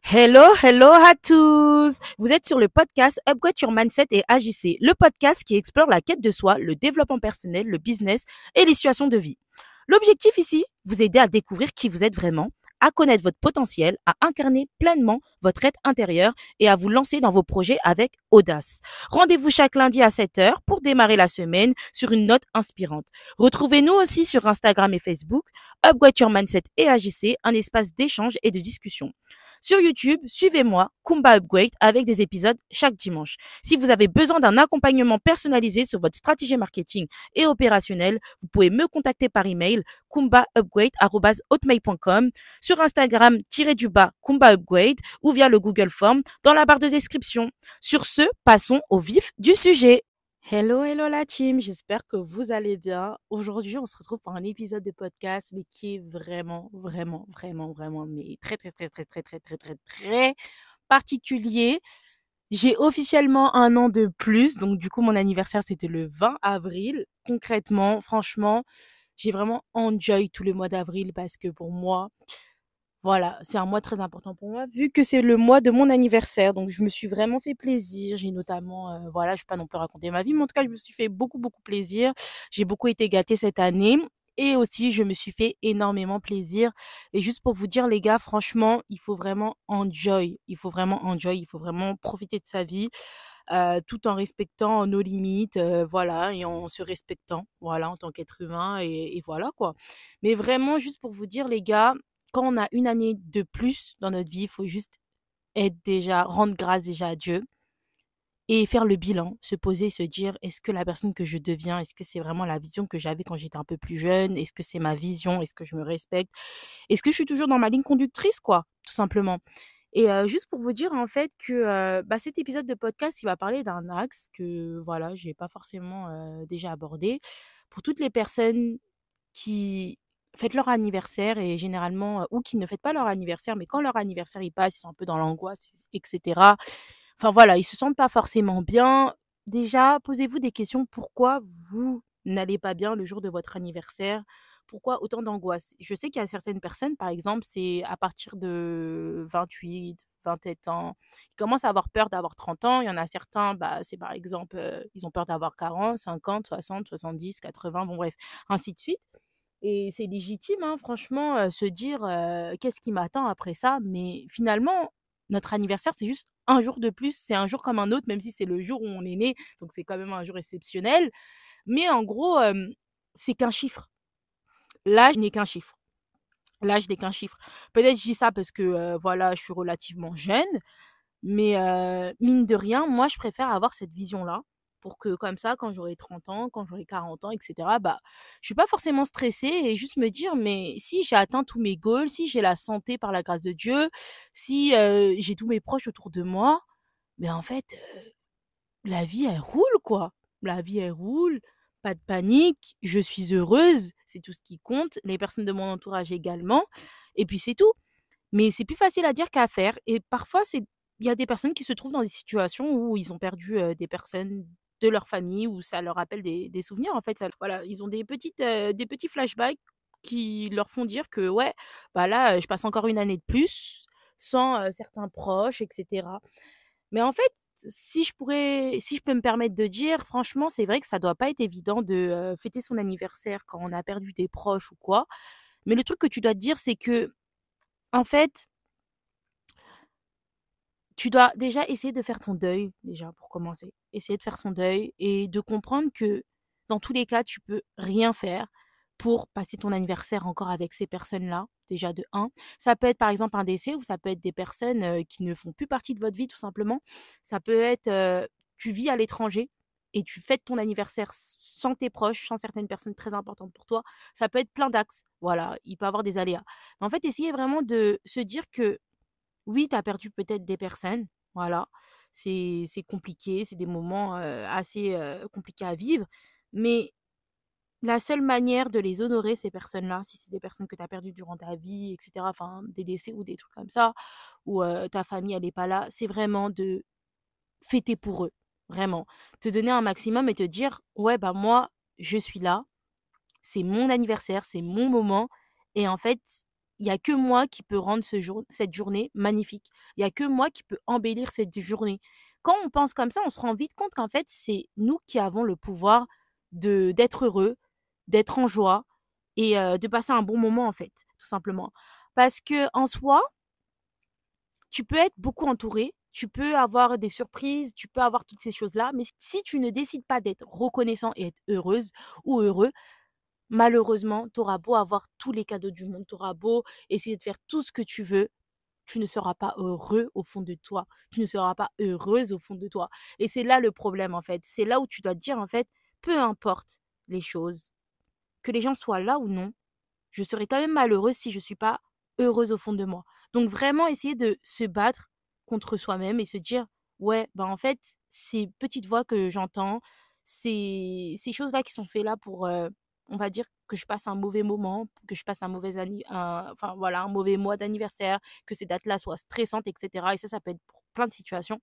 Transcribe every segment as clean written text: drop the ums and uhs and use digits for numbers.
Hello, hello à tous! Vous êtes sur le podcast Upgrade Your Mindset et Agissez, le podcast qui explore la quête de soi, le développement personnel, le business et les situations de vie. L'objectif ici, vous aider à découvrir qui vous êtes vraiment, à connaître votre potentiel, à incarner pleinement votre être intérieur et à vous lancer dans vos projets avec audace. Rendez-vous chaque lundi à 7 heures pour démarrer la semaine sur une note inspirante. Retrouvez-nous aussi sur Instagram et Facebook, Upgrade Your Mindset et Agissez, un espace d'échange et de discussion. Sur YouTube, suivez-moi, Kumba Upgrade, avec des épisodes chaque dimanche. Si vous avez besoin d'un accompagnement personnalisé sur votre stratégie marketing et opérationnelle, vous pouvez me contacter par email kumbaupgrade@hotmail.com, sur Instagram Kumba Upgrade ou via le Google Form dans la barre de description. Sur ce, passons au vif du sujet. Hello, hello la team, j'espère que vous allez bien. Aujourd'hui, on se retrouve pour un épisode de podcast, mais qui est vraiment, mais très particulier. J'ai officiellement un an de plus, donc du coup, mon anniversaire, c'était le 20 avril. Concrètement, franchement, j'ai vraiment enjoy tout le mois d'avril parce que pour moi, voilà, c'est un mois très important pour moi, vu que c'est le mois de mon anniversaire. Donc, je me suis vraiment fait plaisir. J'ai notamment, voilà, je ne vais pas non plus raconter ma vie, mais en tout cas, je me suis fait beaucoup plaisir. J'ai beaucoup été gâtée cette année. Et aussi, je me suis fait énormément plaisir. Et juste pour vous dire, les gars, franchement, il faut vraiment enjoy. Il faut vraiment enjoy. Il faut vraiment profiter de sa vie, tout en respectant nos limites, voilà, et en se respectant, voilà, en tant qu'être humain. Et voilà, quoi. Mais vraiment, juste pour vous dire, les gars, quand on a une année de plus dans notre vie, il faut juste rendre grâce déjà à Dieu et faire le bilan, se poser, se dire, est-ce que la personne que je deviens, est-ce que c'est vraiment la vision que j'avais quand j'étais un peu plus jeune? Est-ce que c'est ma vision? Est-ce que je me respecte? Est-ce que je suis toujours dans ma ligne conductrice, quoi, tout simplement? Et juste pour vous dire, en fait, que, cet épisode de podcast, il va parler d'un axe que, voilà, j'ai pas forcément, déjà abordé. Pour toutes les personnes qui fêtent leur anniversaire et généralement, ou qui ne fêtent pas leur anniversaire, mais quand leur anniversaire, il passe, ils sont un peu dans l'angoisse et cetera. Enfin voilà, ils se sentent pas forcément bien. Déjà, posez-vous des questions. Pourquoi vous n'allez pas bien le jour de votre anniversaire? Pourquoi autant d'angoisse? Je sais qu'il y a certaines personnes, par exemple, c'est à partir de 28, 27 ans, ils commencent à avoir peur d'avoir 30 ans. Il y en a certains, bah, c'est par exemple, ils ont peur d'avoir 40, 50, 60, 70, 80, bon bref, ainsi de suite. Et c'est légitime, hein, franchement, se dire, «Qu'est-ce qui m'attend après ça?» Mais finalement, notre anniversaire, c'est juste un jour de plus, c'est un jour comme un autre, même si c'est le jour où on est né, donc c'est quand même un jour exceptionnel. Mais en gros, c'est qu'un chiffre. L'âge n'est qu'un chiffre. L'âge n'est qu'un chiffre. Peut-être je dis ça parce que, voilà, je suis relativement jeune, mais mine de rien, moi, je préfère avoir cette vision-là pour que comme ça, quand j'aurai 30 ans, quand j'aurai 40 ans et cetera, bah, je suis pas forcément stressée et juste me dire: «Mais si j'ai atteint tous mes goals, si j'ai la santé par la grâce de Dieu, si, j'ai tous mes proches autour de moi, mais en fait, la vie, elle roule, quoi. La vie, elle roule, pas de panique, je suis heureuse, c'est tout ce qui compte, les personnes de mon entourage également et puis c'est tout». Mais c'est plus facile à dire qu'à faire et parfois il y a des personnes qui se trouvent dans des situations où ils ont perdu, des personnes de leur famille, où ça leur rappelle des souvenirs en fait, ça voilà, ils ont des petits flashbacks qui leur font dire que ouais, bah là, je passe encore une année de plus sans, certains proches et cetera. Mais en fait, si je peux me permettre de dire, franchement, c'est vrai que ça doit pas être évident de, fêter son anniversaire quand on a perdu des proches ou quoi. Mais le truc que tu dois te dire, c'est que en fait, tu dois déjà essayer de faire ton deuil, déjà, pour commencer. Essayer de faire son deuil et de comprendre que, dans tous les cas, tu peux rien faire pour passer ton anniversaire encore avec ces personnes-là, déjà de un. Ça peut être, par exemple, un décès ou ça peut être des personnes, qui ne font plus partie de votre vie, tout simplement. Ça peut être, tu vis à l'étranger et tu fêtes ton anniversaire sans tes proches, sans certaines personnes très importantes pour toi. Ça peut être plein d'axes, voilà, il peut y avoir des aléas. En fait, essayez vraiment de se dire que oui, tu as perdu peut-être des personnes, voilà. C'est compliqué, c'est des moments, assez, compliqués à vivre, mais la seule manière de les honorer ces personnes-là, si c'est des personnes que tu as perdues durant ta vie et cetera, enfin des décès ou des trucs comme ça, ou ta famille elle est pas là, c'est vraiment de fêter pour eux, vraiment. Te donner un maximum et te dire: «Ouais, bah, moi, je suis là, c'est mon anniversaire, c'est mon moment et en fait, il y a que moi qui peux rendre cette journée magnifique. Il y a que moi qui peux embellir cette journée. Quand on pense comme ça, on se rend vite compte qu'en fait, c'est nous qui avons le pouvoir d'être heureux, d'être en joie et de passer un bon moment, en fait, tout simplement. Parce que en soi, tu peux être beaucoup entouré, tu peux avoir des surprises, tu peux avoir toutes ces choses-là, mais si tu ne décides pas d'être reconnaissant et être heureuse ou heureux, malheureusement, tu auras beau avoir tous les cadeaux du monde, tu auras beau essayer de faire tout ce que tu veux, tu ne seras pas heureux au fond de toi. Tu ne seras pas heureuse au fond de toi. Et c'est là le problème, en fait. C'est là où tu dois te dire, en fait, peu importe les choses, que les gens soient là ou non, je serai quand même malheureuse si je suis pas heureuse au fond de moi. Donc vraiment essayer de se battre contre soi-même et se dire: «Ouais, bah, en fait, ces petites voix que j'entends, ces choses-là qui sont faites là pour, on va dire que je passe un mauvais moment, que je passe enfin voilà, un mauvais mois d'anniversaire, que ces dates-là soient stressantes et cetera» et ça peut être pour plein de situations.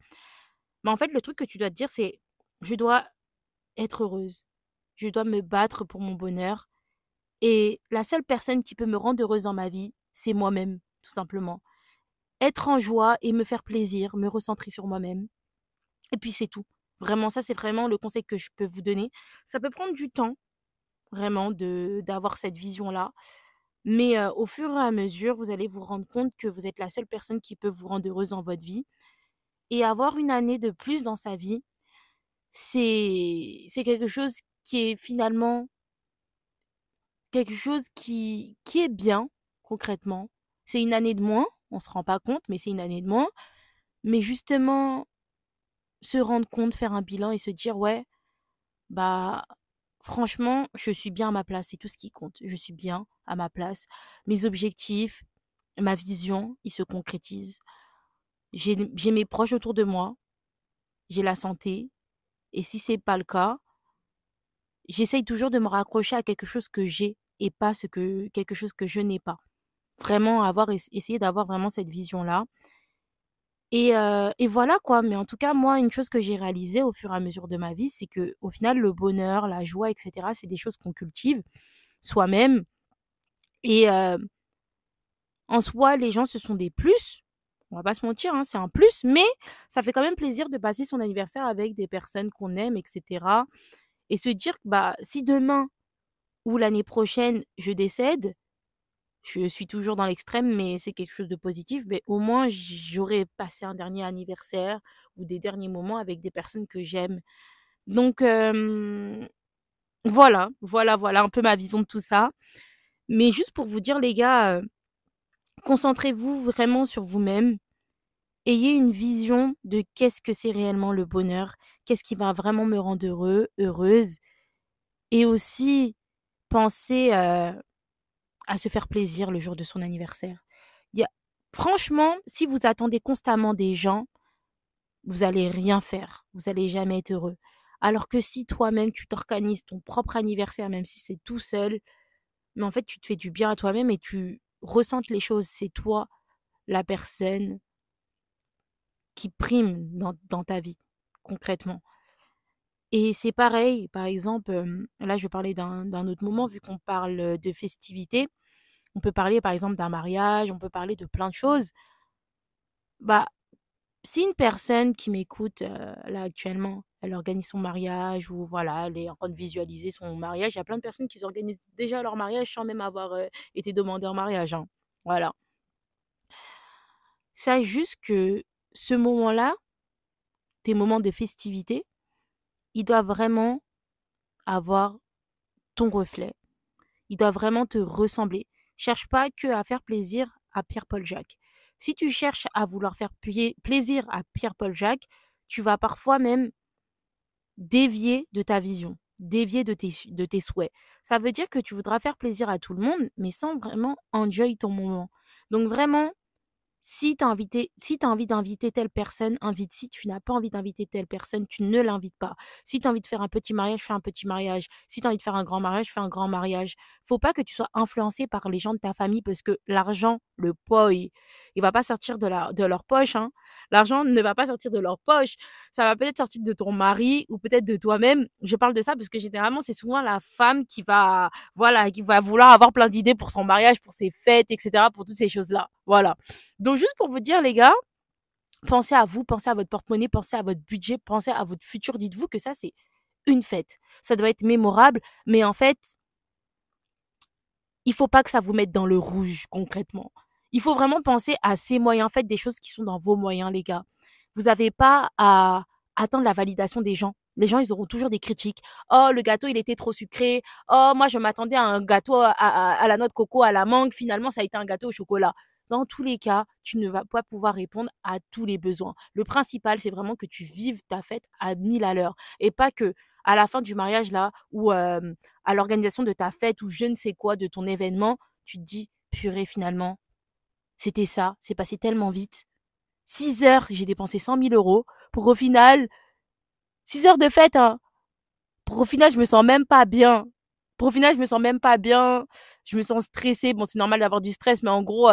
Mais en fait, le truc que tu dois te dire, c'est: «Je dois être heureuse. Je dois me battre pour mon bonheur et la seule personne qui peut me rendre heureuse dans ma vie, c'est moi-même, tout simplement. Être en joie et me faire plaisir, me recentrer sur moi-même et puis c'est tout. Vraiment, ça, c'est vraiment le conseil que je peux vous donner. Ça peut prendre du temps, vraiment, d'avoir cette vision-là, mais au fur et à mesure, vous allez vous rendre compte que vous êtes la seule personne qui peut vous rendre heureuse dans votre vie et avoir une année de plus dans sa vie, c'est quelque chose qui est finalement quelque chose qui est bien, concrètement. C'est une année de moins, on se rend pas compte, mais c'est une année de moins. Mais justement, se rendre compte, faire un bilan et se dire: «Ouais, bah, franchement, je suis bien à ma place, c'est tout ce qui compte. Je suis bien à ma place. Mes objectifs, ma vision, ils se concrétisent. J'ai mes proches autour de moi, j'ai la santé et si c'est pas le cas, j'essaye toujours de me raccrocher à quelque chose que j'ai et pas quelque chose que je n'ai pas». Vraiment essayer d'avoir vraiment cette vision-là et voilà quoi. Mais en tout cas, moi, une chose que j'ai réalisée au fur et à mesure de ma vie, c'est que au final, le bonheur, la joie et cetera, c'est des choses qu'on cultive soi-même et en soi, les gens, ce sont des plus. On va pas se mentir, hein, c'est un plus, mais ça fait quand même plaisir de passer son anniversaire avec des personnes qu'on aime et cetera et se dire que, bah, si demain ou l'année prochaine, je décède. Je suis toujours dans l'extrême, mais c'est quelque chose de positif. Mais au moins, j'aurais passé un dernier anniversaire ou des derniers moments avec des personnes que j'aime. Donc, voilà un peu ma vision de tout ça. Mais juste pour vous dire, les gars, concentrez-vous vraiment sur vous-même. Ayez une vision de qu'est-ce que c'est réellement le bonheur, qu'est-ce qui va vraiment me rendre heureuse. Et aussi, pensez à se faire plaisir le jour de son anniversaire. Il y a franchement, si vous attendez constamment des gens, vous allez rien faire. Vous allez jamais être heureux. Alors que si toi-même, tu t'organises ton propre anniversaire, même si c'est tout seul, mais en fait, tu te fais du bien à toi-même et tu ressentes les choses. C'est toi, la personne qui prime dans ta vie, concrètement. Et c'est pareil, par exemple, là, je vais parler d'un autre moment, vu qu'on parle de festivités. On peut parler, par exemple, d'un mariage, on peut parler de plein de choses. Bah, si une personne qui m'écoute, là, actuellement, elle organise son mariage ou voilà, elle est en train de visualiser son mariage, il y a plein de personnes qui organisent déjà leur mariage sans même avoir, été demandées en mariage, hein. Voilà. Sache juste que ce moment-là, tes moments de festivité, ils doivent vraiment avoir ton reflet. Ils doivent vraiment te ressembler. Cherche pas que à faire plaisir à Pierre-Paul Jacques. Si tu cherches à vouloir faire plaisir à Pierre-Paul Jacques, tu vas parfois même dévier de ta vision, dévier de tes souhaits. Ça veut dire que tu voudras faire plaisir à tout le monde, mais sans vraiment enjoy ton moment. Donc vraiment, si tu as envie d'inviter telle personne, invite. Si tu n'as pas envie d'inviter telle personne, tu ne l'invites pas. Si tu as envie de faire un petit mariage, fais un petit mariage. Si tu as envie de faire un grand mariage, fais un grand mariage. Faut pas que tu sois influencé par les gens de ta famille parce que l'argent, le poi, il va pas sortir de leur poche, hein. L'argent ne va pas sortir de leur poche. Ça va peut-être sortir de ton mari ou peut-être de toi-même. Je parle de ça parce que généralement, c'est souvent la femme qui va, voilà, qui va vouloir avoir plein d'idées pour son mariage, pour ses fêtes, etc., pour toutes ces choses-là. Voilà. Donc, juste pour vous dire, les gars, pensez à vous, pensez à votre porte-monnaie, pensez à votre budget, pensez à votre futur. Dites-vous que ça, c'est une fête. Ça doit être mémorable, mais en fait, il faut pas que ça vous mette dans le rouge, concrètement. Il faut vraiment penser à ces moyens. Faites des choses qui sont dans vos moyens, les gars. Vous n'avez pas à attendre la validation des gens. Les gens, ils auront toujours des critiques. Oh, le gâteau, il était trop sucré. Oh, moi, je m'attendais à un gâteau à la noix de coco, à la mangue. Finalement, ça a été un gâteau au chocolat. Dans tous les cas, tu ne vas pas pouvoir répondre à tous les besoins. Le principal, c'est vraiment que tu vives ta fête à 1000 à l'heure et pas que à la fin du mariage là ou à l'organisation de ta fête ou je ne sais quoi de ton événement, tu te dis purée finalement, c'était ça, c'est passé tellement vite. 6 heures, j'ai dépensé 100 000 € pour au final 6 heures de fête, hein. Pour au final, je me sens même pas bien. Pour au final, je me sens même pas bien. Je me sens stressée. Bon, c'est normal d'avoir du stress, mais en gros,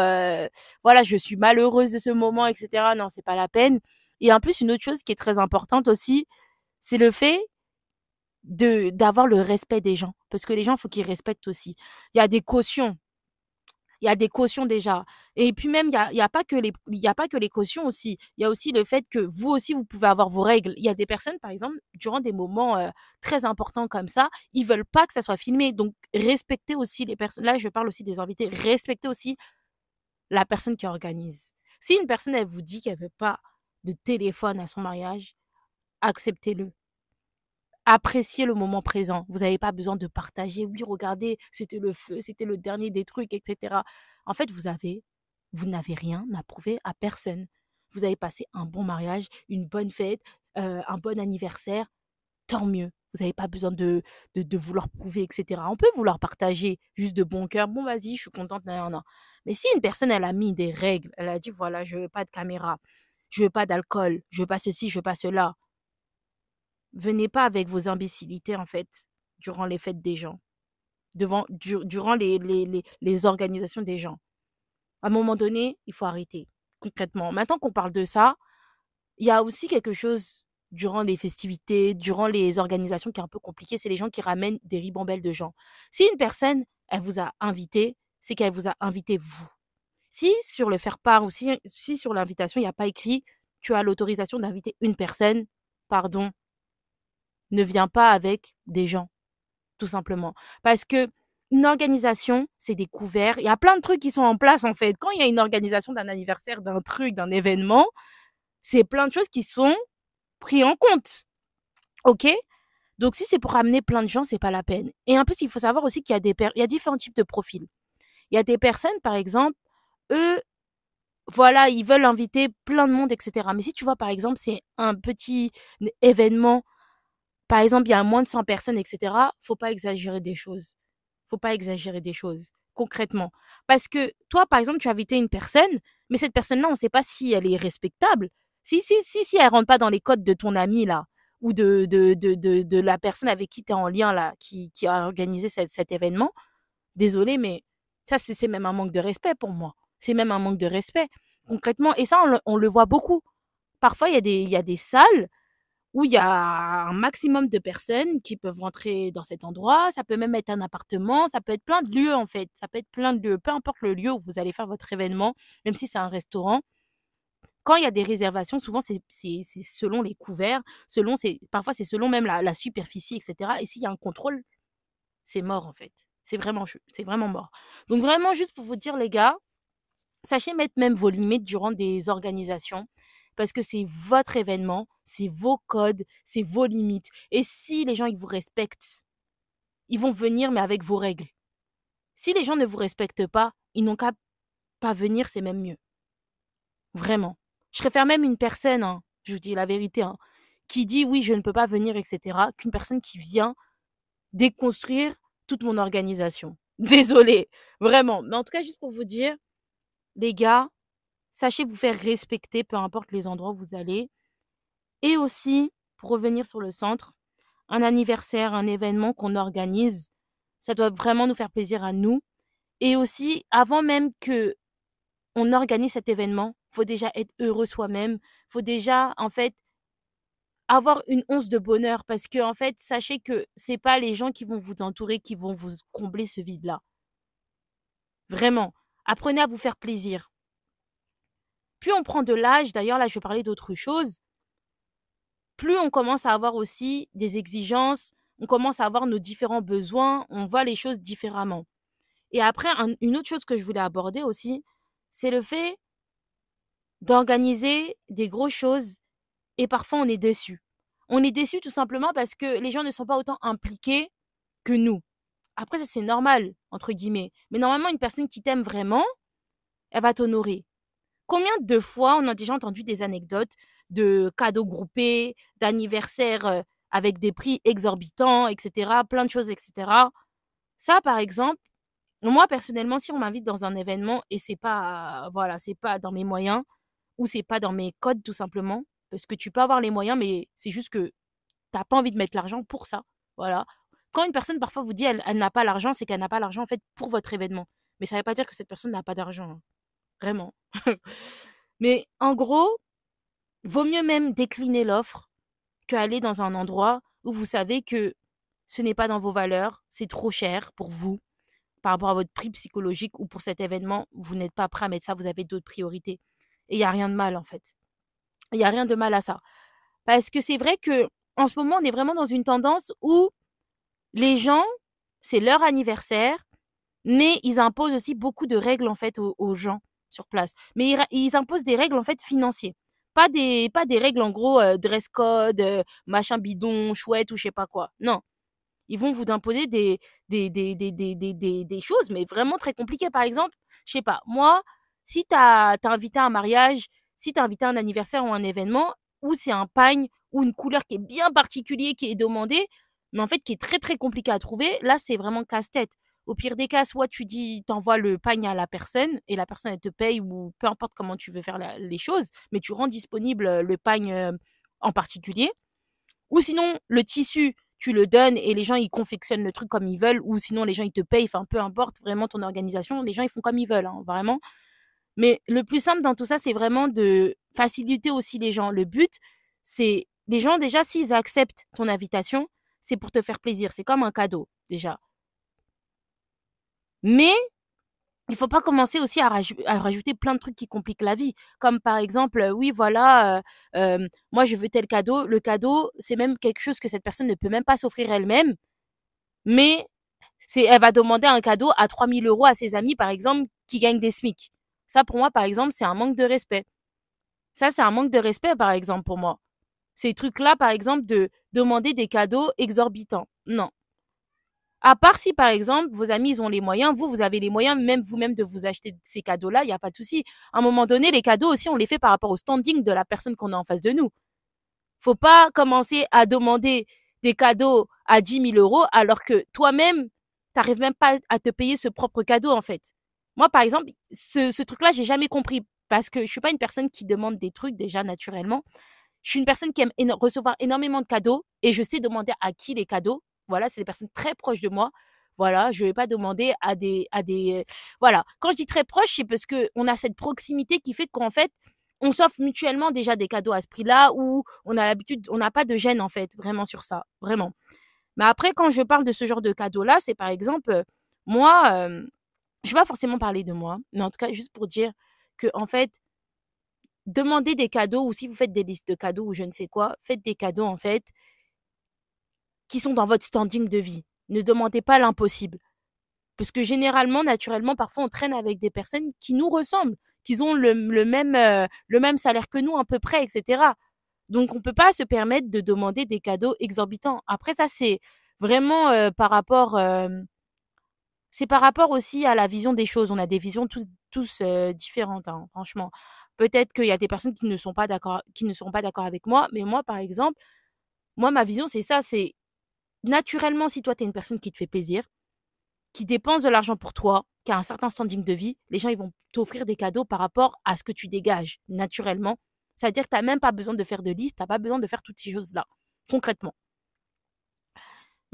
voilà, je suis malheureuse de ce moment, etc. Non, c'est pas la peine. Et en plus, une autre chose qui est très importante aussi, c'est le fait d'avoir le respect des gens. Parce que les gens, il faut qu'ils respectent aussi. Il y a des cautions. Il y a des cautions déjà. Et puis même, il y a pas que les cautions aussi. Il y a aussi le fait que vous aussi, vous pouvez avoir vos règles. Il y a des personnes, par exemple, durant des moments très importants comme ça, ils veulent pas que ça soit filmé. Donc, respectez aussi les personnes. Là, je parle aussi des invités. Respectez aussi la personne qui organise. Si une personne, elle vous dit qu'elle veut pas de téléphone à son mariage, acceptez-le. Appréciez le moment présent. Vous n'avez pas besoin de partager. Oui, regardez, c'était le feu, c'était le dernier des trucs, etc. En fait, vous n'avez rien à prouver à personne. Vous avez passé un bon mariage, une bonne fête, un bon anniversaire. Tant mieux. Vous n'avez pas besoin de vouloir prouver, etc. On peut vouloir partager juste de bon cœur. Bon, vas-y, je suis contente. Non, non, non. Mais si une personne, elle a mis des règles, elle a dit, voilà, je veux pas de caméra, je veux pas d'alcool, je veux pas ceci, je veux pas cela. Venez pas avec vos imbécilités, en fait, durant les fêtes des gens, durant les organisations des gens. À un moment donné, il faut arrêter, concrètement. Maintenant qu'on parle de ça, il y a aussi quelque chose durant les festivités, durant les organisations qui est un peu compliqué, c'est les gens qui ramènent des ribambelles de gens. Si une personne, elle vous a invité, c'est qu'elle vous a invité vous. Si sur le faire-part ou si sur l'invitation, il n'y a pas écrit tu as l'autorisation d'inviter une personne, pardon, ne viens pas avec des gens, tout simplement. Parce que une organisation, c'est des couverts. Il y a plein de trucs qui sont en place, en fait. Quand il y a une organisation d'un anniversaire, d'un truc, d'un événement, c'est plein de choses qui sont prises en compte. OK? Donc, si c'est pour amener plein de gens, c'est pas la peine. Et en plus, il faut savoir aussi qu'il y a il y a différents types de profils. Il y a des personnes, par exemple, eux, voilà, ils veulent inviter plein de monde, etc. Mais si tu vois, par exemple, c'est un petit événement. Par exemple, il y a moins de 100 personnes, etc. Faut pas exagérer des choses. Faut pas exagérer des choses, concrètement. Parce que toi, par exemple, tu as invité une personne, mais cette personne-là, on ne sait pas si elle est respectable. Si elle rentre pas dans les codes de ton ami, là, ou de la personne avec qui tu es en lien, là, qui a organisé cet événement, désolé, mais ça, c'est même un manque de respect pour moi. C'est même un manque de respect, concrètement. Et ça, on le voit beaucoup. Parfois, il y a des salles où il y a un maximum de personnes qui peuvent rentrer dans cet endroit. Ça peut même être un appartement, ça peut être plein de lieux en fait. Ça peut être plein de lieux, peu importe le lieu où vous allez faire votre événement, même si c'est un restaurant. Quand il y a des réservations, souvent c'est selon les couverts, parfois c'est selon même la superficie, etc. Et s'il y a un contrôle, c'est mort en fait. C'est vraiment mort. Donc vraiment, juste pour vous dire les gars, sachez mettre même vos limites durant des organisations parce que c'est votre événement, c'est vos codes, c'est vos limites. Et si les gens ils vous respectent, ils vont venir mais avec vos règles. Si les gens ne vous respectent pas, ils n'ont qu'à pas venir, c'est même mieux. Vraiment. Je préfère même une personne, hein, je vous dis la vérité, hein, qui dit oui, je ne peux pas venir, etc., qu'une personne qui vient déconstruire toute mon organisation. Désolée, vraiment. Mais en tout cas, juste pour vous dire, les gars, sachez vous faire respecter, peu importe les endroits où vous allez. Et aussi, pour revenir sur le centre, un anniversaire, un événement qu'on organise, ça doit vraiment nous faire plaisir à nous. Et aussi, avant même que on organise cet événement, faut déjà être heureux soi-même, faut déjà, en fait, avoir une once de bonheur parce que en fait, sachez que c'est pas les gens qui vont vous entourer qui vont vous combler ce vide-là. Vraiment. Apprenez à vous faire plaisir. Plus on prend de l'âge, d'ailleurs là je vais parler d'autre chose, plus on commence à avoir aussi des exigences, on commence à avoir nos différents besoins, on voit les choses différemment. Et après, une autre chose que je voulais aborder aussi, c'est le fait d'organiser des grosses choses et parfois on est déçu. On est déçu tout simplement parce que les gens ne sont pas autant impliqués que nous. Après, ça c'est normal, entre guillemets. Mais normalement, une personne qui t'aime vraiment, elle va t'honorer. Combien de fois on a déjà entendu des anecdotes de cadeaux groupés, d'anniversaires avec des prix exorbitants, etc., plein de choses, etc. Ça, par exemple, moi personnellement, si on m'invite dans un événement et c'est pas, voilà, c'est pas dans mes moyens ou c'est pas dans mes codes tout simplement, parce que tu peux avoir les moyens, mais c'est juste que t'as pas envie de mettre l'argent pour ça, voilà. Quand une personne parfois vous dit elle n'a pas l'argent, c'est qu'elle n'a pas l'argent en fait pour votre événement. Mais ça veut pas dire que cette personne n'a pas d'argent, hein, vraiment. Mais en gros, vaut mieux même décliner l'offre qu'aller dans un endroit où vous savez que ce n'est pas dans vos valeurs, c'est trop cher pour vous, par rapport à votre prix psychologique ou pour cet événement, vous n'êtes pas prêt à mettre ça, vous avez d'autres priorités. Et il y a rien de mal en fait. Il y a rien de mal à ça. Parce que c'est vrai que en ce moment, on est vraiment dans une tendance où les gens, c'est leur anniversaire, mais ils imposent aussi beaucoup de règles en fait aux gens sur place. Mais ils imposent des règles en fait financières. Pas des règles en gros dress code, machin bidon, chouette ou je sais pas quoi. Non. Ils vont vous imposer des choses, mais vraiment très compliquées. Par exemple, je sais pas, moi, si t'as invité à un mariage, si t'as invité à un anniversaire ou un événement, où c'est un pagne ou une couleur qui est bien particulier, qui est demandée, mais en fait qui est très très compliqué à trouver, là c'est vraiment casse-tête. Au pire des cas, soit tu dis, t'envoies le pagne à la personne et la personne elle te paye ou peu importe comment tu veux faire les choses, mais tu rends disponible le pagne en particulier. Ou sinon, le tissu, tu le donnes et les gens, ils confectionnent le truc comme ils veulent. Ou sinon, les gens, ils te payent. Enfin, peu importe vraiment ton organisation. Les gens, ils font comme ils veulent, hein, vraiment. Mais le plus simple dans tout ça, c'est vraiment de faciliter aussi les gens. Le but, c'est les gens, déjà, s'ils acceptent ton invitation, c'est pour te faire plaisir. C'est comme un cadeau, déjà. Mais il faut pas commencer aussi à rajouter plein de trucs qui compliquent la vie. Comme par exemple, oui, voilà, moi je veux tel cadeau. Le cadeau, c'est même quelque chose que cette personne ne peut même pas s'offrir elle-même. Mais elle va demander un cadeau à 3 000 € à ses amis, par exemple, qui gagnent des SMIC. Ça, pour moi, par exemple, c'est un manque de respect. Ça, c'est un manque de respect, par exemple, pour moi. Ces trucs-là, par exemple, de demander des cadeaux exorbitants. Non. À part si, par exemple, vos amis, ils ont les moyens, vous avez les moyens même vous-même de vous acheter ces cadeaux-là, il n'y a pas de souci. À un moment donné, les cadeaux aussi, on les fait par rapport au standing de la personne qu'on a en face de nous. Faut pas commencer à demander des cadeaux à 10 000 € alors que toi-même, t'arrives même pas à te payer ce propre cadeau, en fait. Moi, par exemple, ce truc-là, j'ai jamais compris parce que je suis pas une personne qui demande des trucs déjà naturellement. Je suis une personne qui aime recevoir énormément de cadeaux et je sais demander à qui les cadeaux. Voilà, c'est des personnes très proches de moi. Voilà, je vais pas demander à des voilà. Quand je dis très proche, c'est parce que on a cette proximité qui fait qu'en fait, on s'offre mutuellement déjà des cadeaux à ce prix-là ou on a l'habitude, on n'a pas de gêne en fait, vraiment sur ça, vraiment. Mais après, quand je parle de ce genre de cadeaux-là, c'est par exemple, moi, je vais pas forcément parler de moi, mais en tout cas, juste pour dire que en fait, demandez des cadeaux ou si vous faites des listes de cadeaux ou je ne sais quoi, faites des cadeaux en fait qui sont dans votre standing de vie. Ne demandez pas l'impossible. Parce que généralement, naturellement, parfois, on traîne avec des personnes qui nous ressemblent, qui ont le même salaire que nous à peu près, etc. Donc, on ne peut pas se permettre de demander des cadeaux exorbitants. Après, ça, c'est vraiment c'est par rapport aussi à la vision des choses. On a des visions tous différentes, hein, franchement. Peut-être qu'il y a des personnes qui ne sont pas d'accord, qui ne seront pas d'accord avec moi, mais moi, par exemple, moi, ma vision, c'est ça, c'est naturellement, si toi, tu es une personne qui te fait plaisir, qui dépense de l'argent pour toi, qui a un certain standing de vie, les gens, ils vont t'offrir des cadeaux par rapport à ce que tu dégages, naturellement. C'est-à-dire que tu n'as même pas besoin de faire de liste, tu n'as pas besoin de faire toutes ces choses-là, concrètement.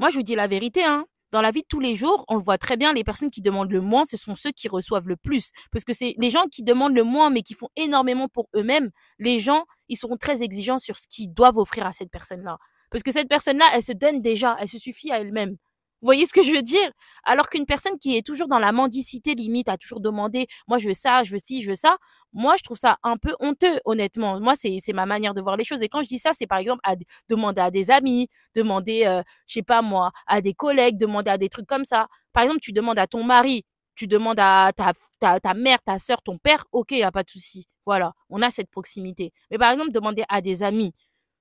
Moi, je vous dis la vérité, hein. Dans la vie de tous les jours, on le voit très bien, les personnes qui demandent le moins, ce sont ceux qui reçoivent le plus. Parce que c'est les gens qui demandent le moins, mais qui font énormément pour eux-mêmes, les gens, ils seront très exigeants sur ce qu'ils doivent offrir à cette personne-là. Parce que cette personne-là, elle se donne déjà, elle se suffit à elle-même. Vous voyez ce que je veux dire? Alors qu'une personne qui est toujours dans la mendicité, limite, à toujours demander, moi je veux ça, je veux ci, je veux ça, moi je trouve ça un peu honteux, honnêtement. Moi, c'est ma manière de voir les choses. Et quand je dis ça, c'est par exemple demander à des amis, demander, je sais pas moi, à des collègues, demander à des trucs comme ça. Par exemple, tu demandes à ton mari, tu demandes à ta mère, ta sœur, ton père, ok, y a pas de souci. Voilà, on a cette proximité. Mais par exemple, demander à des amis,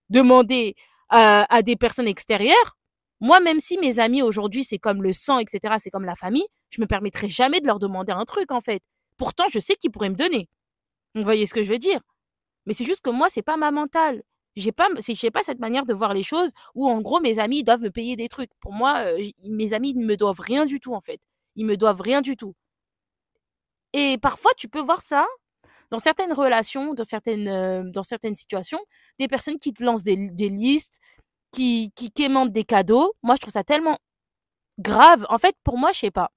demander à des personnes extérieures, moi, même si mes amis aujourd'hui, c'est comme le sang, etc., c'est comme la famille, je me permettrai jamais de leur demander un truc, en fait. Pourtant, je sais qu'ils pourraient me donner. Vous voyez ce que je veux dire? Mais c'est juste que moi, c'est pas ma mentale. J'ai pas cette manière de voir les choses où, en gros, mes amis, ils doivent me payer des trucs. Pour moi, mes amis ne me doivent rien du tout, en fait. Ils me doivent rien du tout. Et parfois, tu peux voir ça dans certaines relations, dans certaines situations, des personnes qui te lancent des listes, qui quémandent des cadeaux. Moi, je trouve ça tellement grave. En fait, pour moi, je sais pas.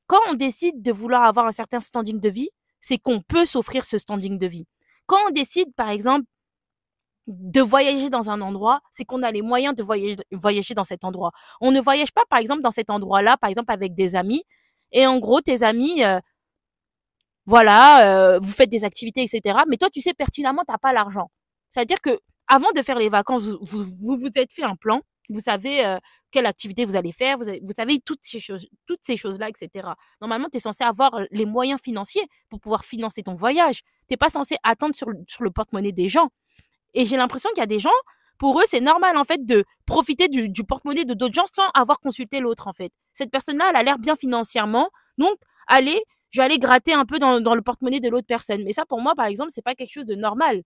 Quand on décide de vouloir avoir un certain standing de vie, c'est qu'on peut s'offrir ce standing de vie. Quand on décide, par exemple, de voyager dans un endroit, c'est qu'on a les moyens de voyager dans cet endroit. On ne voyage pas, par exemple, dans cet endroit-là, par exemple, avec des amis. Et en gros, tes amis, voilà, vous faites des activités, etc. Mais toi, tu sais pertinemment, tu n'as pas l'argent. C'est-à-dire que avant de faire les vacances, vous êtes fait un plan. Vous savez quelle activité vous allez faire. Vous savez toutes ces choses-là, etc. Normalement, tu es censé avoir les moyens financiers pour pouvoir financer ton voyage. Tu n'es pas censé attendre sur le porte-monnaie des gens. Et j'ai l'impression qu'il y a des gens, pour eux, c'est normal, en fait, de profiter du porte-monnaie de d'autres gens sans avoir consulté l'autre, en fait. Cette personne-là, elle a l'air bien financièrement. Donc, allez, je vais aller gratter un peu dans le porte-monnaie de l'autre personne. Mais ça, pour moi, par exemple, c'est pas quelque chose de normal.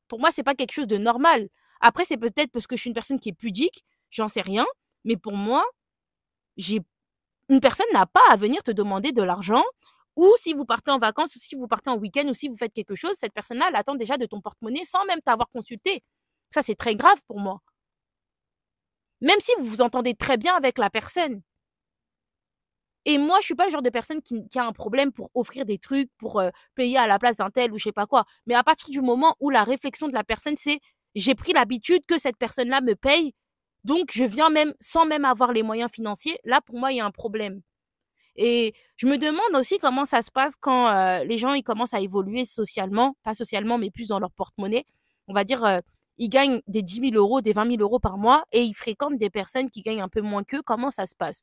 Pour moi, c'est pas quelque chose de normal. Après, c'est peut-être parce que je suis une personne qui est pudique, j'en sais rien. Mais pour moi, j'ai une personne n'a pas à venir te demander de l'argent. Ou si vous partez en vacances, ou si vous partez en week-end, ou si vous faites quelque chose, cette personne-là, elle attend déjà de ton porte-monnaie sans même t'avoir consulté. Ça, c'est très grave pour moi. Même si vous vous entendez très bien avec la personne. Et moi, je suis pas le genre de personne qui a un problème pour offrir des trucs, pour payer à la place d'un tel ou je sais pas quoi. Mais à partir du moment où la réflexion de la personne, c'est j'ai pris l'habitude que cette personne-là me paye, donc je viens même sans même avoir les moyens financiers, là, pour moi, il y a un problème. Et je me demande aussi comment ça se passe quand les gens ils commencent à évoluer socialement, pas socialement, mais plus dans leur porte-monnaie. On va dire, ils gagnent des 10 000 euros, des 20 000 euros par mois et ils fréquentent des personnes qui gagnent un peu moins qu'eux. Comment ça se passe?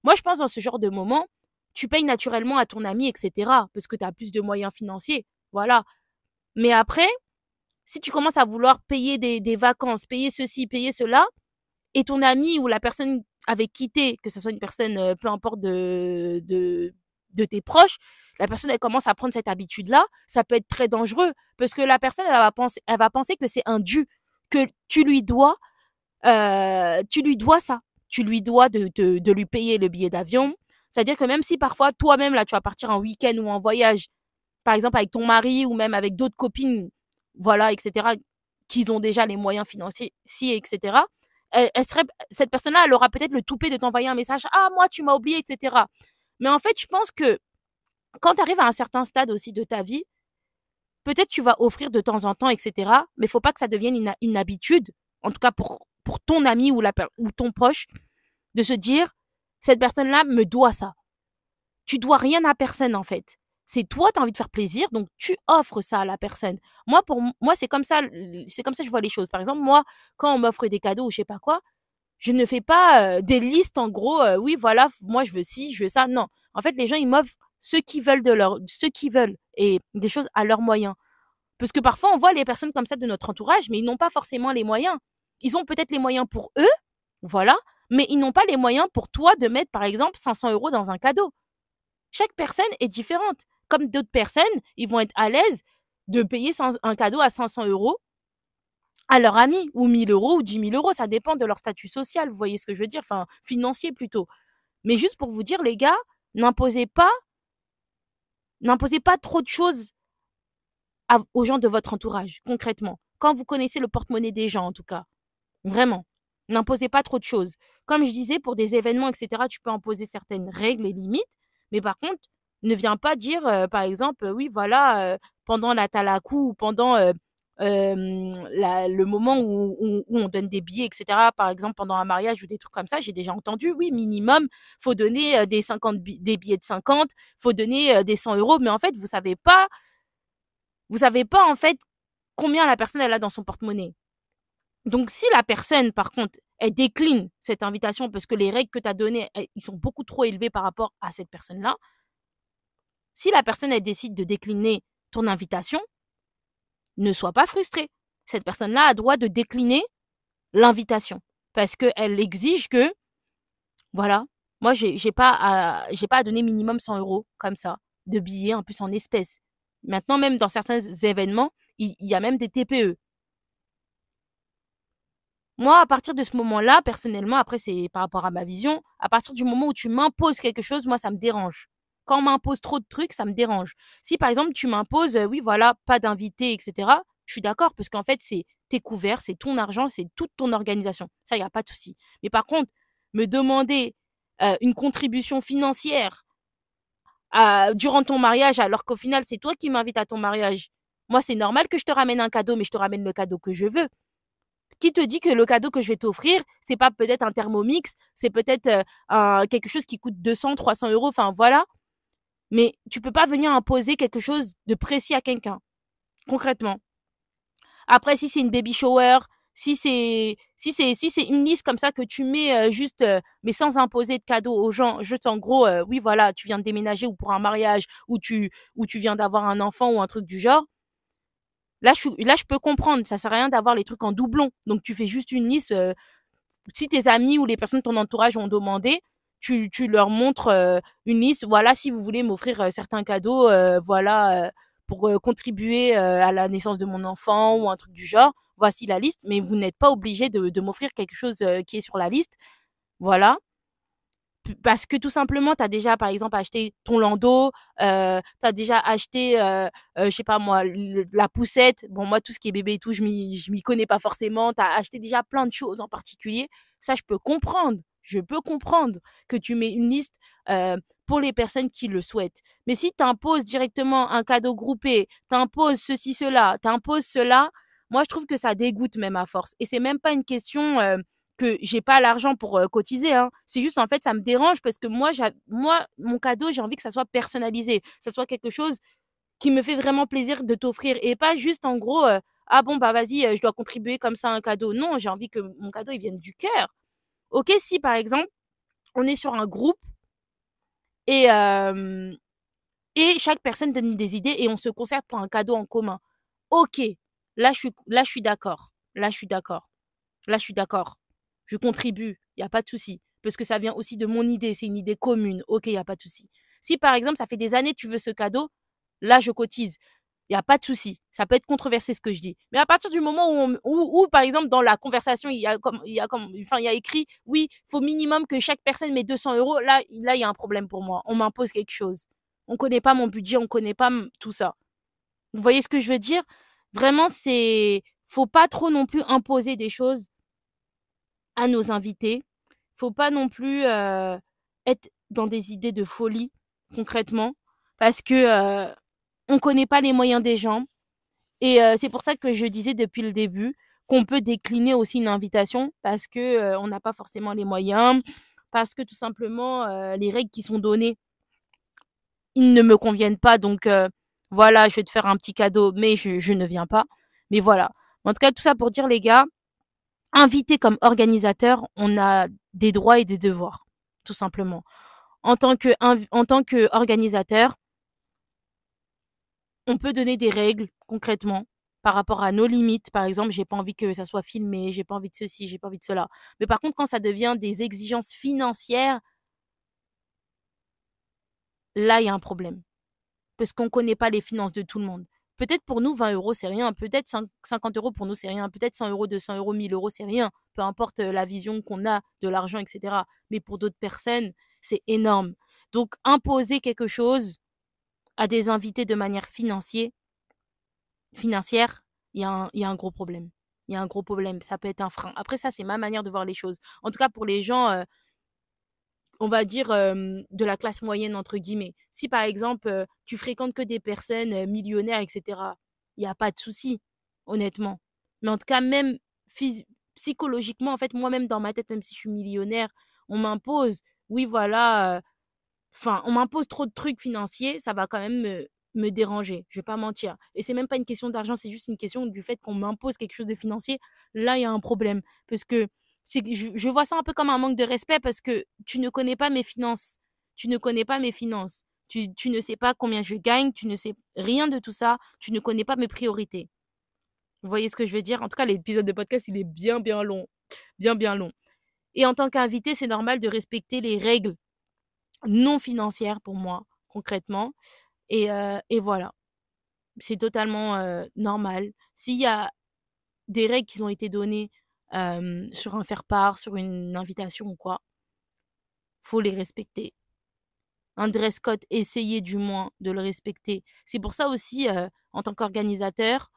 Moi, je pense dans ce genre de moment, tu payes naturellement à ton ami, etc. Parce que tu as plus de moyens financiers. Voilà. Mais après, si tu commences à vouloir payer des vacances, payer ceci, payer cela, et ton ami ou la personne avec qui t'es, que ce soit une personne, peu importe de tes proches, la personne, elle commence à prendre cette habitude-là, ça peut être très dangereux. Parce que la personne, elle va penser que c'est un dû, que tu lui dois ça. Tu lui dois de lui payer le billet d'avion. C'est-à-dire que même si parfois, toi-même, là, tu vas partir en week-end ou en voyage, par exemple avec ton mari ou même avec d'autres copines, voilà, etc., qui ont déjà les moyens financiers, etc., cette personne-là, elle aura peut-être le toupet de t'envoyer un message, ah, moi, tu m'as oublié, etc. Mais en fait, je pense que quand tu arrives à un certain stade aussi de ta vie, peut-être tu vas offrir de temps en temps, etc. Mais il faut pas que ça devienne une habitude, en tout cas pour ton ami ou ton proche, de se dire, cette personne-là me doit ça. Tu dois rien à personne, en fait. C'est toi, tu as envie de faire plaisir, donc tu offres ça à la personne. Moi, pour moi, c'est comme ça que je vois les choses. Par exemple, moi, quand on m'offre des cadeaux ou je sais pas quoi, je ne fais pas des listes en gros, oui, voilà, moi je veux ci, je veux ça. Non. En fait, les gens, ils m'offrent ce qu'ils veulent et des choses à leurs moyens. Parce que parfois, on voit les personnes comme ça de notre entourage, mais ils n'ont pas forcément les moyens. Ils ont peut-être les moyens pour eux, voilà, mais ils n'ont pas les moyens pour toi de mettre, par exemple, 500 euros dans un cadeau. Chaque personne est différente. Comme d'autres personnes, ils vont être à l'aise de payer un cadeau à 500 euros à leur ami, ou 1 000 euros, ou 10 000 euros. Ça dépend de leur statut social, vous voyez ce que je veux dire, enfin, financier plutôt. Mais juste pour vous dire, les gars, n'imposez pas, n'imposez pas trop de choses aux gens de votre entourage, concrètement. Quand vous connaissez le porte-monnaie des gens, en tout cas. Vraiment. N'imposez pas trop de choses. Comme je disais, pour des événements, et cetera, tu peux imposer certaines règles et limites, mais par contre, ne viens pas dire, par exemple, oui, voilà, pendant la talakou ou pendant, le moment où on donne des billets, et cetera, par exemple, pendant un mariage ou des trucs comme ça, j'ai déjà entendu, oui, minimum, faut donner, des billets de 50, faut donner, des 100 €, mais en fait, vous savez pas, en fait, combien la personne, elle a dans son porte-monnaie. Donc, si la personne, par contre, elle décline cette invitation parce que les règles que tu as données, ils sont beaucoup trop élevés par rapport à cette personne-là, si la personne, elle décide de décliner ton invitation, ne sois pas frustré. Cette personne-là a droit de décliner l'invitation parce qu'elle exige que, voilà, moi, j'ai pas à donner minimum 100 € comme ça, de billets, en plus en espèces. Maintenant, même dans certains événements, il y a même des TPE. Moi, à partir de ce moment-là, personnellement, après c'est par rapport à ma vision, à partir du moment où tu m'imposes quelque chose, moi ça me dérange. Quand on m'impose trop de trucs, ça me dérange. Si par exemple tu m'imposes, oui voilà, pas d'invité, et cetera, je suis d'accord parce qu'en fait c'est tes couverts, c'est ton argent, c'est toute ton organisation. Ça, il y a pas de souci. Mais par contre, me demander, une contribution financière, durant ton mariage alors qu'au final c'est toi qui m'invites à ton mariage. Moi, c'est normal que je te ramène un cadeau, mais je te ramène le cadeau que je veux. Qui te dit que le cadeau que je vais t'offrir, c'est pas peut-être un Thermomix, c'est peut-être quelque chose qui coûte 200, 300 €, enfin voilà. Mais tu peux pas venir imposer quelque chose de précis à quelqu'un, concrètement. Après, si c'est une baby shower, si c'est une liste comme ça que tu mets juste, mais sans imposer de cadeau aux gens, juste en gros, oui voilà, tu viens de déménager ou pour un mariage ou tu viens d'avoir un enfant ou un truc du genre. Là, je peux comprendre, ça sert à rien d'avoir les trucs en doublon. Donc, tu fais juste une liste. Si tes amis ou les personnes de ton entourage ont demandé, tu leur montres une liste. Voilà, si vous voulez m'offrir certains cadeaux, voilà, pour contribuer à la naissance de mon enfant ou un truc du genre. Voici la liste, mais vous n'êtes pas obligé de m'offrir quelque chose qui est sur la liste. Voilà. Parce que tout simplement, tu as déjà, par exemple, acheté ton landau, tu as déjà acheté, je sais pas moi, la poussette. Bon, moi, tout ce qui est bébé et tout, je m'y connais pas forcément. Tu as acheté déjà plein de choses en particulier. Ça, je peux comprendre. Je peux comprendre que tu mets une liste pour les personnes qui le souhaitent. Mais si tu imposes directement un cadeau groupé, tu imposes ceci, cela, tu imposes cela, moi, je trouve que ça dégoûte même à force. Et c'est même pas une question que j'ai pas l'argent pour cotiser, hein. C'est juste, en fait, ça me dérange parce que moi, mon cadeau, j'ai envie que ça soit personnalisé, que ça soit quelque chose qui me fait vraiment plaisir de t'offrir et pas juste en gros, «Ah bon, bah, vas-y, je dois contribuer comme ça à un cadeau». Non, j'ai envie que mon cadeau, il vienne du cœur. OK, si par exemple, on est sur un groupe et et chaque personne donne des idées et on se concerte pour un cadeau en commun. OK, là je suis d'accord. Là je suis d'accord. Là je suis d'accord. Je contribue, il y a pas de souci. Parce que ça vient aussi de mon idée, c'est une idée commune. OK, il y a pas de souci. Si par exemple, ça fait des années que tu veux ce cadeau, là je cotise. Il y a pas de souci. Ça peut être controversé ce que je dis. Mais à partir du moment où par exemple dans la conversation, enfin il y a écrit: «Oui, faut minimum que chaque personne mette 200 €», là il y a un problème pour moi. On m'impose quelque chose. On connaît pas mon budget, on connaît pas tout ça. Vous voyez ce que je veux dire? Vraiment, faut pas trop non plus imposer des choses à nos invités. Faut pas non plus être dans des idées de folie, concrètement, parce que on connaît pas les moyens des gens et c'est pour ça que je disais depuis le début qu'on peut décliner aussi une invitation parce que on n'a pas forcément les moyens, parce que tout simplement, les règles qui sont données, ils ne me conviennent pas donc voilà, je vais te faire un petit cadeau mais je ne viens pas. Mais voilà. En tout cas, tout ça pour dire les gars, invité comme organisateur, on a des droits et des devoirs, tout simplement. En tant qu'organisateur, on peut donner des règles concrètement par rapport à nos limites. Par exemple, j'ai pas envie que ça soit filmé, j'ai pas envie de ceci, j'ai pas envie de cela. Mais par contre, quand ça devient des exigences financières, là, il y a un problème. Parce qu'on connaît pas les finances de tout le monde. Peut-être pour nous, 20 € c'est rien. Peut-être 50 € pour nous, c'est rien. Peut-être 100 €, 200 €, 1000 €, c'est rien. Peu importe la vision qu'on a de l'argent, etc. Mais pour d'autres personnes, c'est énorme. Donc, imposer quelque chose à des invités de manière financière, il y a un gros problème. il y a un gros problème. Ça peut être un frein. Après ça, c'est ma manière de voir les choses. En tout cas, pour les gens, on va dire, de la classe moyenne entre guillemets. Si par exemple, tu fréquentes que des personnes, millionnaires et cetera, il y a pas de souci, honnêtement. Mais en tout cas, même psychologiquement, en fait, moi-même dans ma tête, même si je suis millionnaire, on m'impose, oui voilà, enfin, on m'impose trop de trucs financiers, ça va quand même me déranger, je vais pas mentir. Et c'est même pas une question d'argent, c'est juste une question du fait qu'on m'impose quelque chose de financier. Là, il y a un problème. Parce que je vois ça un peu comme un manque de respect parce que tu ne connais pas mes finances. Tu ne connais pas mes finances. Tu ne sais pas combien je gagne, tu ne sais rien de tout ça, tu ne connais pas mes priorités. Vous voyez ce que je veux dire? En tout cas, l'épisode de podcast, il est bien, bien long. Bien, bien long. Et en tant qu'invité, c'est normal de respecter les règles non financières pour moi, concrètement. Et voilà, c'est totalement, normal. S'il y a des règles qui ont été données, sur un faire-part, sur une invitation ou quoi, faut les respecter. Un dress code, essayez du moins de le respecter. C'est pour ça aussi, en tant qu'organisateur,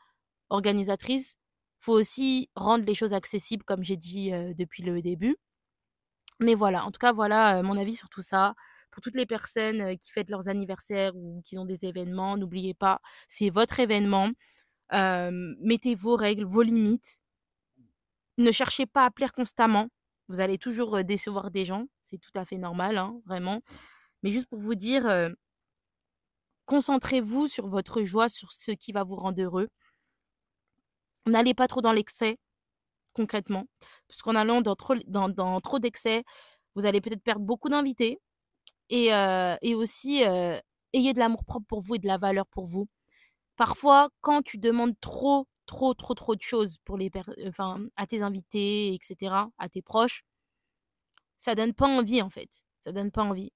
organisatrice, faut aussi rendre les choses accessibles comme j'ai dit, depuis le début. Mais voilà, en tout cas, voilà, mon avis sur tout ça. Pour toutes les personnes, qui fêtent leurs anniversaires ou qui ont des événements, n'oubliez pas, c'est votre événement. Mettez vos règles, vos limites. Ne cherchez pas à plaire constamment. Vous allez toujours, décevoir des gens. C'est tout à fait normal, hein, vraiment. Mais juste pour vous dire, concentrez-vous sur votre joie, sur ce qui va vous rendre heureux. N'allez pas trop dans l'excès, concrètement, parce qu'en allant dans trop d'excès, vous allez peut-être perdre beaucoup d'invités. Et aussi, ayez de l'amour propre pour vous et de la valeur pour vous. Parfois, quand tu demandes trop, trop, trop, trop de choses pour enfin, à tes invités et cetera, à tes proches, ça donne pas envie, en fait. Ça donne pas envie.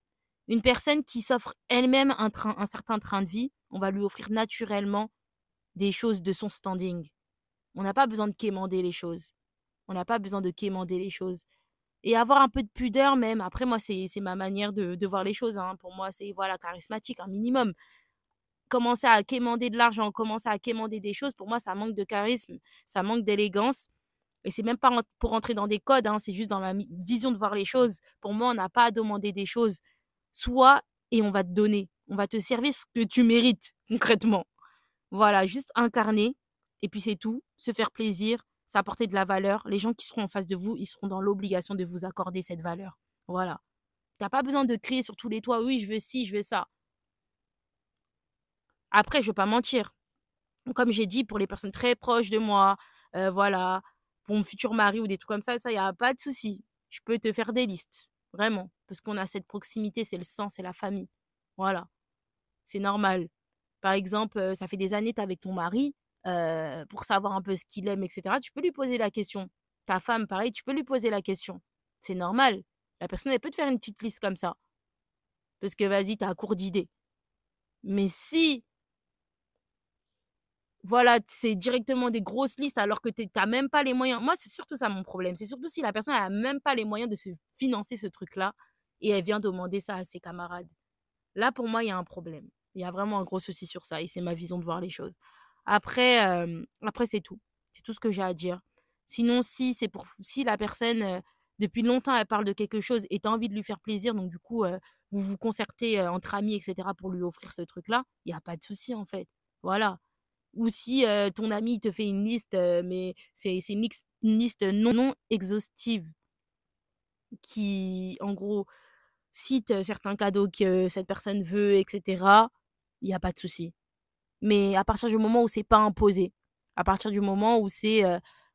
Une personne qui s'offre elle-même un certain train de vie, on va lui offrir naturellement des choses de son standing. On n'a pas besoin de quémander les choses. On n'a pas besoin de quémander les choses. Et avoir un peu de pudeur même. Après, moi, c'est ma manière de voir les choses, hein. Pour moi, c'est voilà, charismatique, un minimum. Commencer à quémander de l'argent, commencer à quémander des choses, pour moi, ça manque de charisme, ça manque d'élégance. Et c'est même pas pour rentrer dans des codes, hein, c'est juste dans ma vision de voir les choses. Pour moi, on n'a pas à demander des choses. Soit, et on va te donner. On va te servir ce que tu mérites, concrètement. Voilà, juste incarner. Et puis c'est tout. Se faire plaisir, s'apporter de la valeur. Les gens qui seront en face de vous, ils seront dans l'obligation de vous accorder cette valeur. Voilà. T'as pas besoin de crier sur tous les toits, oui, je veux ci, je veux ça. Après, je veux pas mentir. Comme j'ai dit, pour les personnes très proches de moi, voilà, pour mon futur mari ou des trucs comme ça, il y a pas de souci. Je peux te faire des listes, vraiment, parce qu'on a cette proximité, c'est le sang, c'est la famille. Voilà, c'est normal. Par exemple, ça fait des années, tu es avec ton mari, pour savoir un peu ce qu'il aime et cetera, tu peux lui poser la question. Ta femme, pareil, tu peux lui poser la question. C'est normal. La personne, elle peut te faire une petite liste comme ça, parce que vas-y, tu as à court d'idées. Mais si voilà, c'est directement des grosses listes alors que tu même pas les moyens. Moi, c'est surtout ça mon problème. C'est surtout si la personne a même pas les moyens de se financer ce truc-là et elle vient demander ça à ses camarades. Là, pour moi, il y a un problème. Il y a vraiment un gros souci sur ça et c'est ma vision de voir les choses. Après, après c'est tout. C'est tout ce que j'ai à dire. Sinon, si la personne, depuis longtemps, elle parle de quelque chose et tu as envie de lui faire plaisir, donc du coup, vous vous concertez entre amis, etc., pour lui offrir ce truc-là, il n'y a pas de souci en fait. Voilà. Ou si, ton ami te fait une liste, mais c'est une liste non exhaustive qui, en gros, cite, certains cadeaux que cette personne veut et cetera, il y a pas de souci. Mais à partir du moment où c'est pas imposé, à partir du moment où c'est,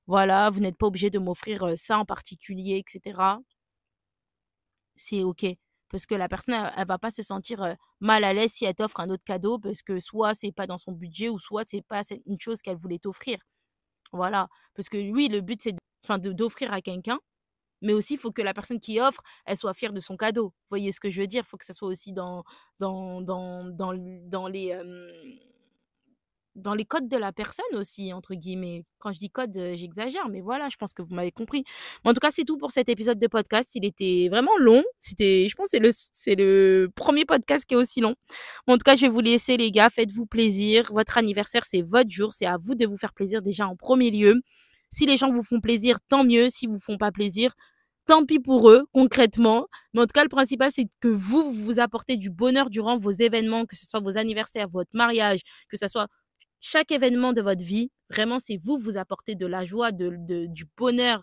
voilà, vous n'êtes pas obligé de m'offrir, ça en particulier et cetera, c'est OK. Parce que la personne, elle va pas se sentir, mal à l'aise si elle t'offre un autre cadeau parce que soit c'est pas dans son budget ou soit c'est une chose qu'elle voulait t'offrir. Voilà, parce que oui, le but, c'est d'offrir à quelqu'un, mais aussi, il faut que la personne qui offre, elle soit fière de son cadeau. Vous voyez ce que je veux dire? Il faut que ça soit aussi dans les codes de la personne aussi, entre guillemets. Quand je dis code, j'exagère, mais voilà, je pense que vous m'avez compris. Mais en tout cas, c'est tout pour cet épisode de podcast. Il était vraiment long. Je pense que c'est le premier podcast qui est aussi long. En tout cas, je vais vous laisser, les gars. Faites-vous plaisir. Votre anniversaire, c'est votre jour. C'est à vous de vous faire plaisir déjà en premier lieu. Si les gens vous font plaisir, tant mieux. S'ils vous font pas plaisir, tant pis pour eux, concrètement. Mais en tout cas, le principal, c'est que vous vous apportez du bonheur durant vos événements, que ce soit vos anniversaires, votre mariage, que ce soit chaque événement de votre vie. Vraiment, c'est vous apportez de la joie, du bonheur.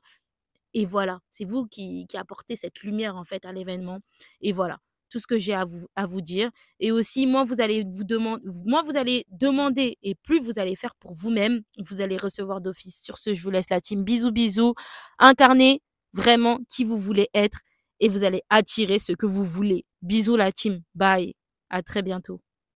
Et voilà, c'est vous qui apportez cette lumière, en fait, à l'événement. Et voilà, tout ce que j'ai à vous dire. Et aussi, moins vous allez demander et plus vous allez faire pour vous-même, vous allez recevoir d'office. Sur ce, je vous laisse la team. Bisous, bisous. Incarnez vraiment qui vous voulez être et vous allez attirer ce que vous voulez. Bisous la team. Bye. À très bientôt.